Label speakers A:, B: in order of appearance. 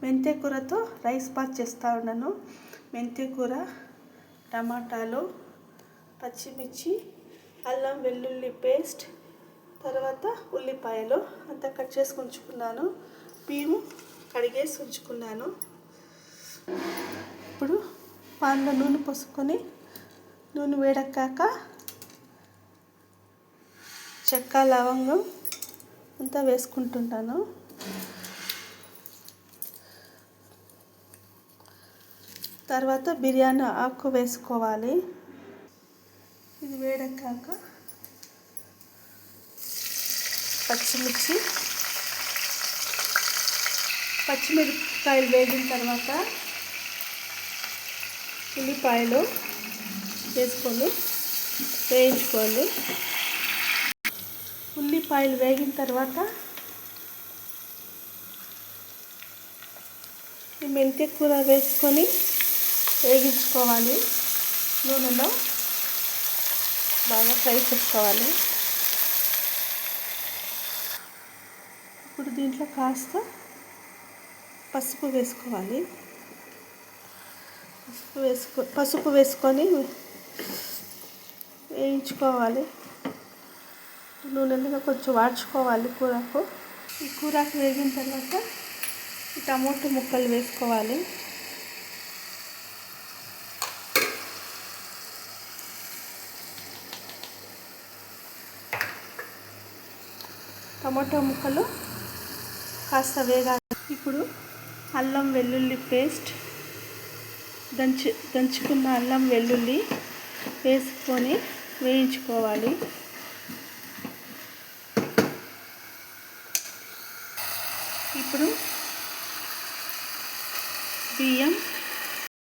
A: మెంతి కూరతో rice bath చేస్తూ ఉన్నాను. మెంతి కూర, టమాటాలు, పచ్చిమిర్చి, అల్లం వెల్లుల్లి పేస్ట్, తర్వాత ఉల్లిపాయలు అంతా కట్ చేసి ఉంచుకున్నాను. బియ్యం కడిగేసి ఉంచుకున్నాను. ఇప్పుడు పాన్లో నూనె పోసుకొని నూనె వేడెక్కాక చెక్క, లవంగం అంతా వేసుకుంటున్నాను. తర్వాత బిర్యానీ ఆకు వేసుకోవాలి. ఇది వేడెక్కాక పచ్చిమిరపకాయలు వేగిన తర్వాత ఉల్లిపాయలు వేసుకొని వేయించుకోవాలి. ఉల్లిపాయలు వేగిన తర్వాత ఈ మెంతి కూర వేసుకొని వేగించుకోవాలి. నూనెలో బాగా ఫ్రై చేసుకోవాలి. ఇప్పుడు దీంట్లో కాస్త పసుపు వేసుకోవాలి. పసుపు వేసుకొని వేయించుకోవాలి. నూనెలో కొంచెం వాడ్చుకోవాలి కూరకు. ఈ కూరకు వేగిన తర్వాత ఈ టమోటా ముక్కలు వేసుకోవాలి. టమాటా ముక్కలు కాస్త వేగాలి. ఇప్పుడు అల్లం వెల్లుల్లి పేస్ట్, దంచుకున్న అల్లం వెల్లుల్లి వేసుకొని వేయించుకోవాలి. ఇప్పుడు బియ్యం